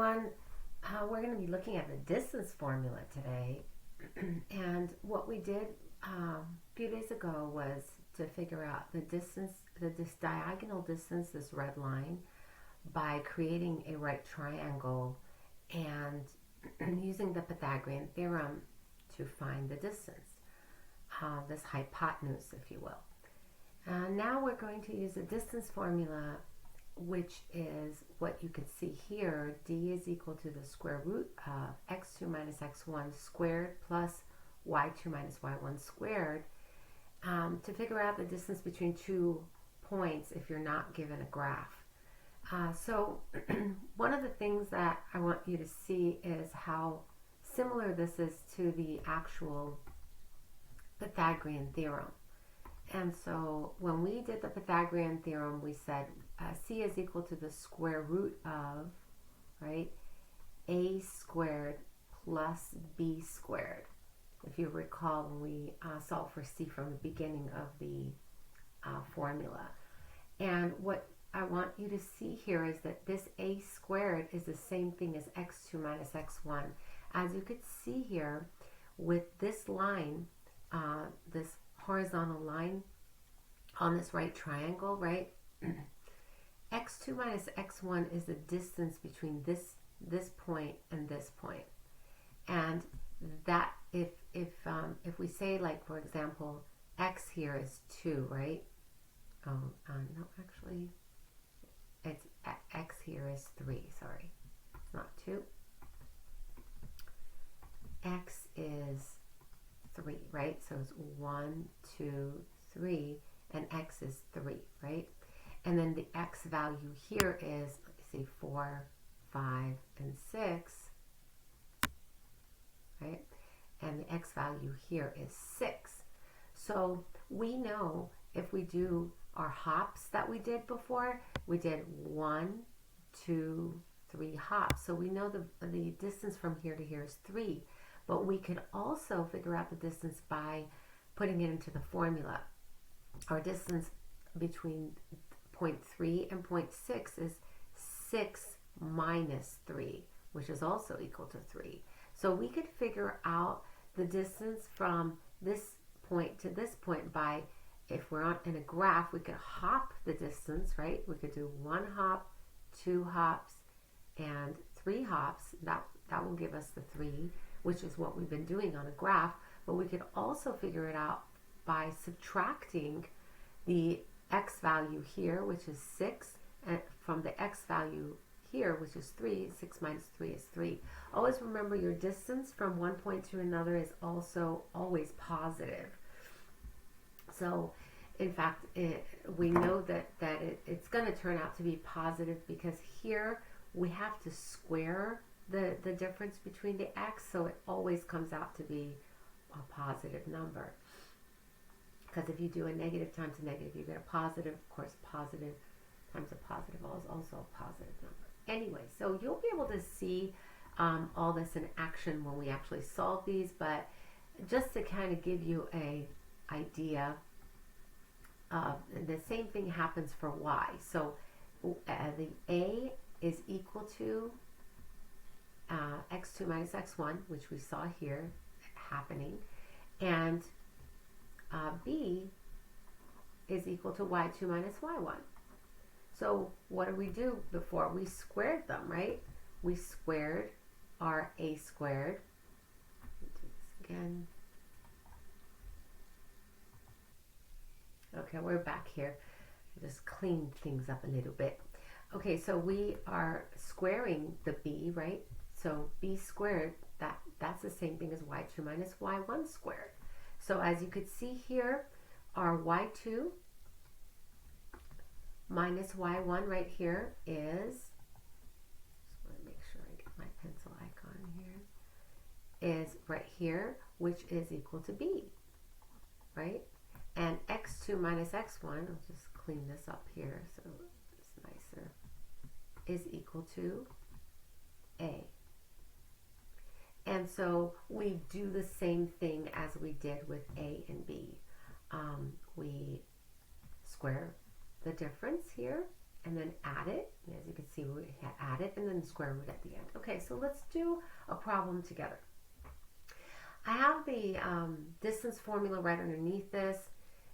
everyone. We're going to be looking at the distance formula today. And what we did a few days ago was to figure out the distance, this diagonal distance, this red line, by creating a right triangle and using the Pythagorean Theorem to find the distance, this hypotenuse, if you will. Now we're going to use the distance formula, which is what you can see here. D is equal to the square root of x2 minus x1 squared plus y2 minus y1 squared, to figure out the distance between 2 points if you're not given a graph. So one of the things that I want you to see is how similar this is to the actual Pythagorean Theorem. And so when we did the Pythagorean Theorem, we said C is equal to the square root of, right, A squared plus B squared. If you recall, when we solved for C from the beginning of the formula. And what I want you to see here is that this A squared is the same thing as x2 minus x1. As you could see here, with this line, this horizontal line on this right triangle, right? x2 minus x1 is the distance between this point and this point. And that if we say, like, for example, x here is 2, right? No, actually, it's x here is 3, sorry. It's not 2. X is 3, right? So it's 1, 2, 3, and x is 3, right? And then the x value here is, let's see, 4, 5, and 6, right? And the x value here is 6. So we know if we do our hops that we did before, we did 1, 2, 3 hops. So we know the distance from here to here is 3. But we could also figure out the distance by putting it into the formula. Our distance between point 3 and point 6 is 6 minus 3, which is also equal to 3. So we could figure out the distance from this point to this point by, if we're on in a graph, we could hop the distance, right? We could do 1 hop, 2 hops, and 3 hops. That will give us the 3, which is what we've been doing on a graph. But we could also figure it out by subtracting the x value here, which is 6, and from the x value here, which is 3. 6 minus 3 is 3. Always remember, your distance from one point to another is also always positive. So, in fact, we know that it's going to turn out to be positive because here we have to square the difference between the x, so it always comes out to be a positive number. Because if you do a negative times a negative, you get a positive. Of course, positive times a positive is also a positive number. Anyway, so you'll be able to see all this in action when we actually solve these, but just to kind of give you a idea, the same thing happens for y. So the A is equal to x2 minus x1, which we saw here happening, and B is equal to y2 minus y1. So what did we do before? We squared them, right? We squared our A squared. Let me do this again. Okay, we're back here. Just clean things up a little bit. Okay, so we are squaring the B, right? So B squared, that's the same thing as y2 minus y1 squared. So as you could see here, our y2 minus y1 right here is, just want to make sure I get my pencil icon here, is right here, which is equal to B, right? And x2 minus x1, I'll just clean this up here so it's nicer, is equal to A. And so we do the same thing as we did with A and B. We square the difference here and then add it. As you can see, we had add it and then the square root at the end. Okay, so let's do a problem together. I have the distance formula right underneath this.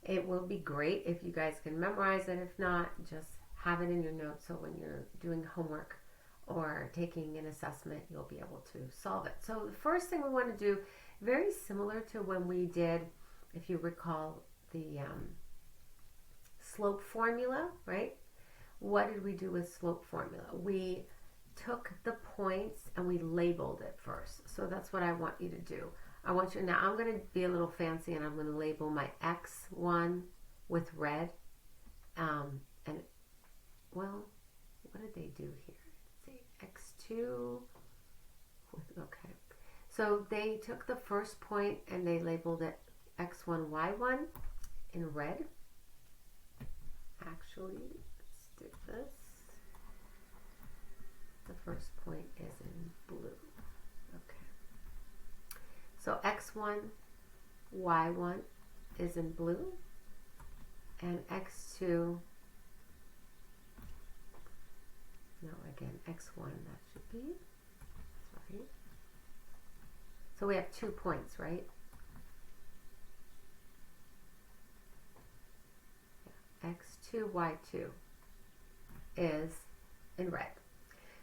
It will be great if you guys can memorize it. If not, just have it in your notes so when you're doing homework or taking an assessment, you'll be able to solve it. So the first thing we want to do, very similar to when we did, if you recall, the slope formula, right? What did we do with slope formula? We took the points and we labeled it first. So that's what I want you to do. I want you, now I'm going to be a little fancy and I'm going to label my X1 with red. And, well, what did they do here? Let's see, X2 with, okay. So they took the first point and they labeled it X1, Y1 in red. Actually, let's do this. The first point is in blue. So X1, Y1 is in blue, and X2, no, again, X1, that should be, sorry. So we have 2 points, right? Yeah. X2, Y2 is in red.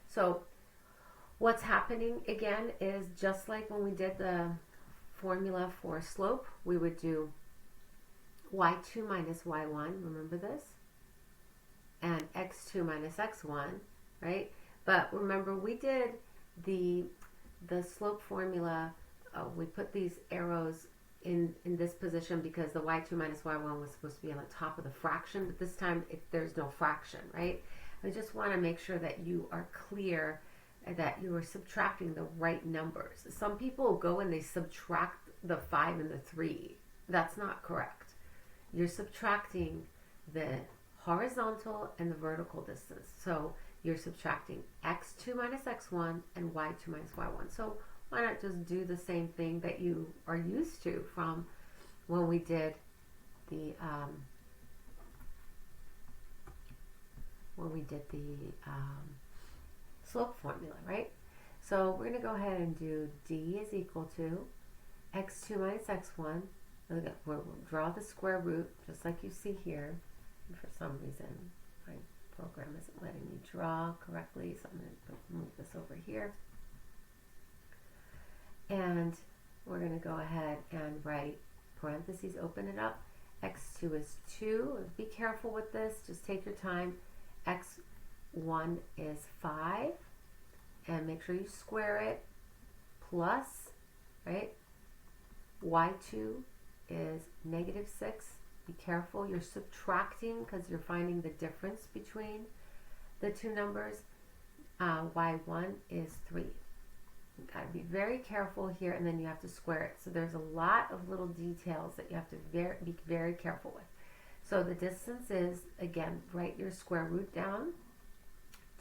So what's happening again is just like when we did the formula for slope, we would do y2 minus y1, remember this? And x2 minus x1, right? But remember we did the slope formula, we put these arrows in this position because the y2 minus y1 was supposed to be on the top of the fraction, but this time there's no fraction, right? I just want to make sure that you are clear that you are subtracting the right numbers. Some people go and they subtract the 5 and the 3. That's not correct. You're subtracting the horizontal and the vertical distance. So you're subtracting x2 minus x1 and y2 minus y1. So why not just do the same thing that you are used to from when we did the slope formula, right? So we're going to go ahead and do d is equal to x2 minus x1. We'll draw the square root just like you see here. And for some reason my program isn't letting me draw correctly, so I'm going to move this over here. And we're going to go ahead and write parentheses, open it up. X2 is 2. Be careful with this. Just take your time. X1 is 5. And make sure you square it. Plus, right? Y2 is negative 6. Be careful. You're subtracting because you're finding the difference between the two numbers. Y1 is 3. You've got to be very careful here, and then you have to square it. So there's a lot of little details that you have to be very careful with. So the distance is, again, write your square root down.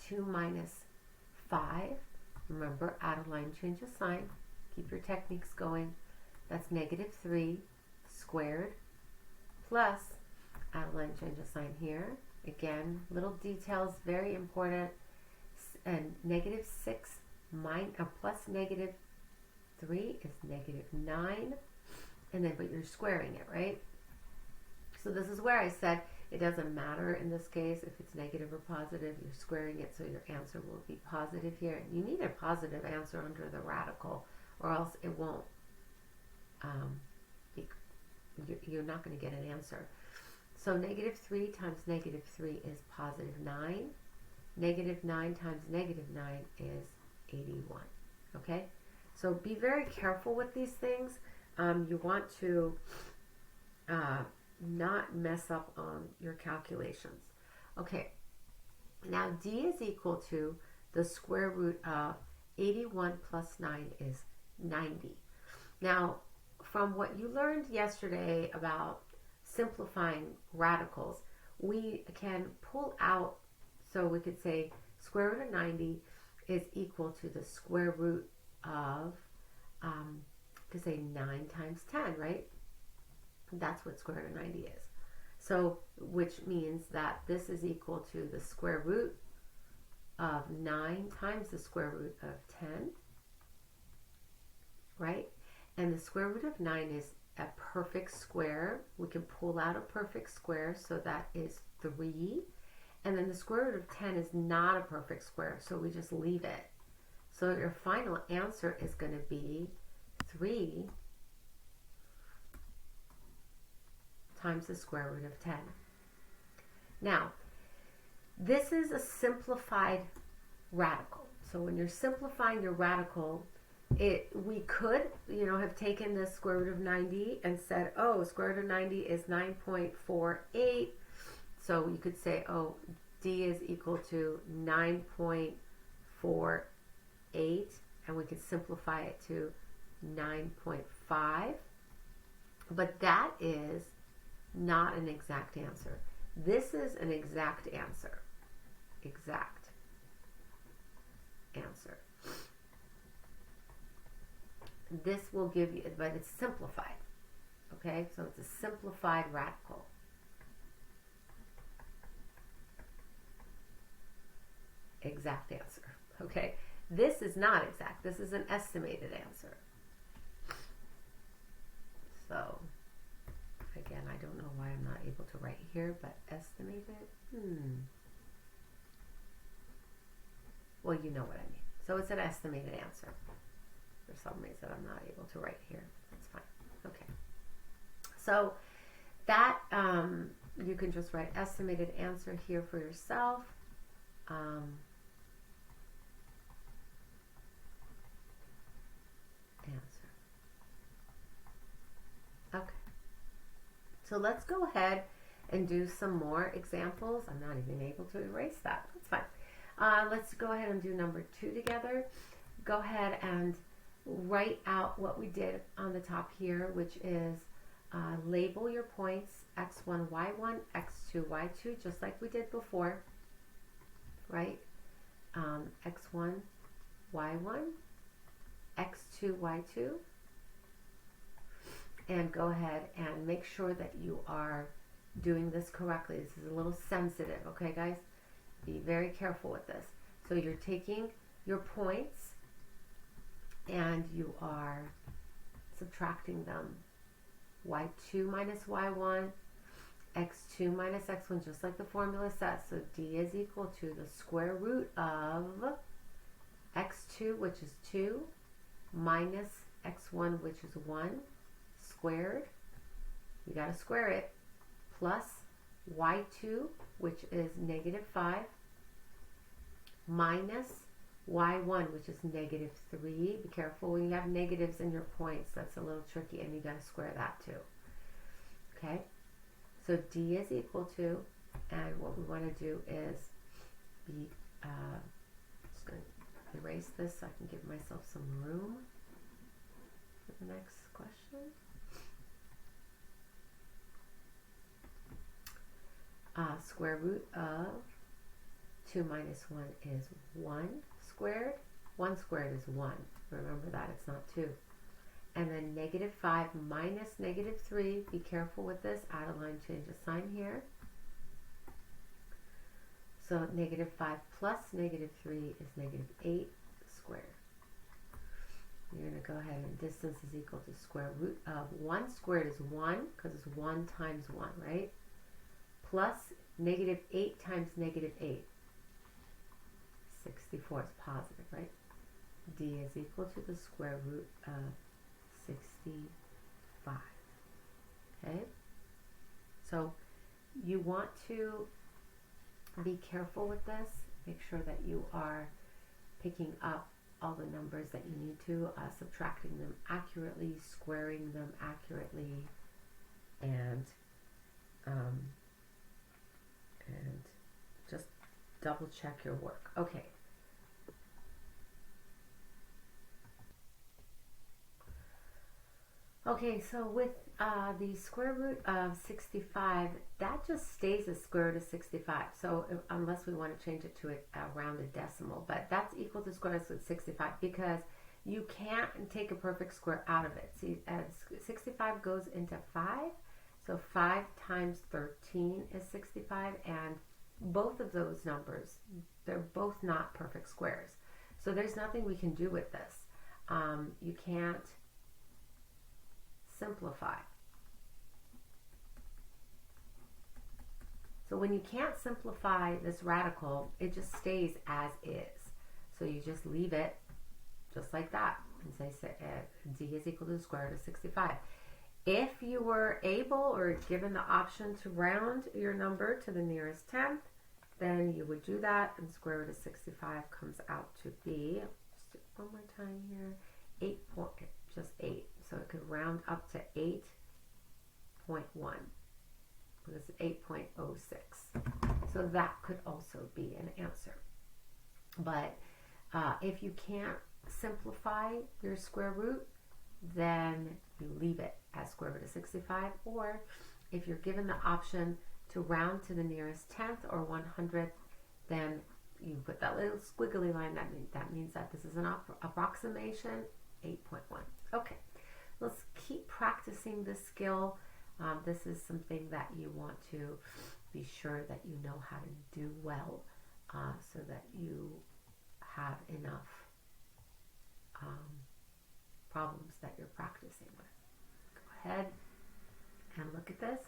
2 minus 5. Remember, add a line, change of sign. Keep your techniques going. That's negative 3 squared plus, add a line, change of sign here. Again, little details, very important. And negative 6 plus negative 3 is negative 9. And then, but you're squaring it, right? So this is where I said it doesn't matter in this case if it's negative or positive. You're squaring it so your answer will be positive here. You need a positive answer under the radical or else it won't, you're not going to get an answer. So negative 3 times negative 3 is positive 9. Negative 9 times negative 9 is 81. Okay? So be very careful with these things. You want to not mess up on your calculations. Okay, now d is equal to the square root of 81 plus 9 is 90. Now, from what you learned yesterday about simplifying radicals, we can pull out, so we could say square root of 90 is equal to the square root of, to say 9 times 10, right? That's what square root of 90 is. So, which means that this is equal to the square root of 9 times the square root of 10, right? And the square root of 9 is a perfect square. We can pull out a perfect square, so that is 3. And then the square root of 10 is not a perfect square, so we just leave it. So your final answer is going to be 3 times the square root of 10. Now, this is a simplified radical. So when you're simplifying your radical, we could, have taken the square root of 90 and said, oh, square root of 90 is 9.48. So you could say, oh, D is equal to 9.48, and we could simplify it to 9.5. But that is not an exact answer. This is an exact answer. Exact answer. This will give you, but it's simplified. Okay, so it's a simplified radical. Exact answer. Okay, this is not exact. This is an estimated answer. So, again, I don't know why I'm not able to write here, but estimated. Well, you know what I mean. So it's an estimated answer. For some reason, I'm not able to write here. That's fine. Okay. So that, you can just write estimated answer here for yourself. Answer. Okay. So let's go ahead and do some more examples. I'm not even able to erase that. That's fine. Let's go ahead and do number 2 together. Go ahead and write out what we did on the top here, which is label your points x1, y1, x2, y2, just like we did before, right? X1, y1, x2, y2. And go ahead and make sure that you are doing this correctly. This is a little sensitive, okay, guys? Be very careful with this. So you're taking your points and you are subtracting them. y2 minus y1, x2 minus x1, just like the formula says. So D is equal to the square root of x2, which is 2, minus x1, which is 1, squared. You got to square it, plus y2, which is negative 5, minus y1, which is negative 3. Be careful when you have negatives in your points. That's a little tricky, and you got to square that too. Okay, so D is equal to, and what we want to do is just going to erase this so I can give myself some room for the next question. Square root of 2 minus 1 is 1 squared. 1 squared is 1. Remember that, it's not 2. And then negative 5 minus negative 3. Be careful with this. Add a line, change the sign here. So negative 5 plus negative 3 is negative 8 squared. You're going to go ahead and distance is equal to square root of 1 squared is 1, because it's 1 times 1, right? Plus negative 8 times negative 8. 64 is positive, right? D is equal to the square root of 65. Okay? So you want to be careful with this. Make sure that you are picking up all the numbers that you need to, subtracting them accurately, squaring them accurately, and just double check your work. Okay. Okay, so with the square root of 65, that just stays as square root of 65. So unless we want to change it to a rounded decimal, but that's equal to square root of 65 because you can't take a perfect square out of it. See, 65 goes into 5, So 5 times 13 is 65, and both of those numbers, they're both not perfect squares. So there's nothing we can do with this. You can't simplify. So when you can't simplify this radical, it just stays as is. So you just leave it just like that and say d is equal to the square root of 65. If you were able or given the option to round your number to the nearest tenth, then you would do that, and square root of 65 comes out to be, just do it one more time here, just 8. So it could round up to 8.1. This is 8.06. So that could also be an answer. But if you can't simplify your square root, then you leave it as square root of 65. Or if you're given the option to round to the nearest tenth or 100th, then you put that little squiggly line. That means that this is an approximation, 8.1. Okay, let's keep practicing this skill. This is something that you want to be sure that you know how to do well, so that you have enough problems that you're practicing with. Go ahead and look at this.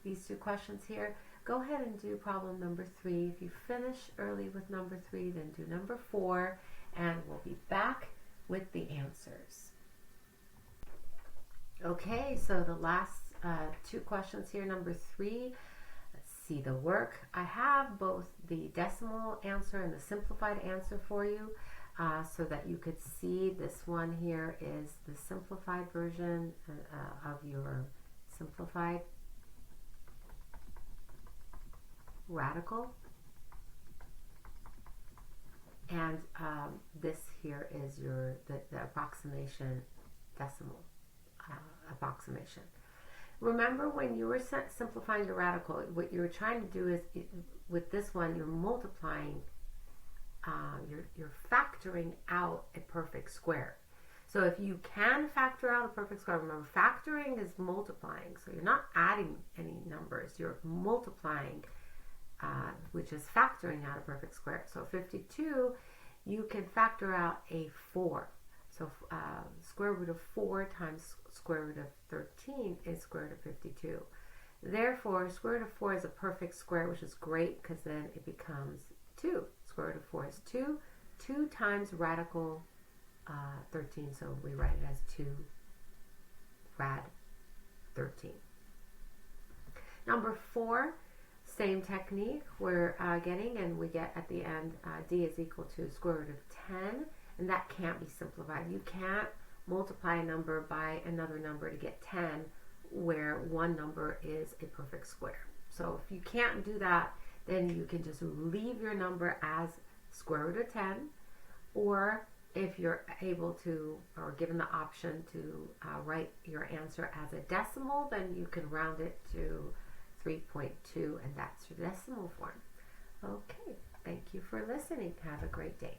These two questions here. Go ahead and do problem number 3. If you finish early with number 3, then do number 4, and we'll be back with the answers. Okay, so the last 2 questions here, number 3. Let's see the work. I have both the decimal answer and the simplified answer for you, so that you could see. This one here is the simplified version of your simplified radical, and this here is the approximation decimal approximation. Remember, when you were simplifying the radical, what you were trying to do is, with this one, you're multiplying, you're factoring out a perfect square. So if you can factor out a perfect square, remember, factoring is multiplying. So you're not adding any numbers, you're multiplying, which is factoring out a perfect square. So 52, you can factor out a 4. So square root of 4 times square root of 13 is square root of 52. Therefore, square root of 4 is a perfect square, which is great because then it becomes 2. Square root of 4 is 2. 2 times radical 13, so we write it as 2 rad 13. Number 4, same technique we're getting, and we get at the end d is equal to square root of 10, and that can't be simplified. You can't multiply a number by another number to get 10 where one number is a perfect square. So if you can't do that, then you can just leave your number as square root of 10, or if you're able to, or given the option to write your answer as a decimal, then you can round it to 3.2, and that's your decimal form. Okay, thank you for listening. Have a great day.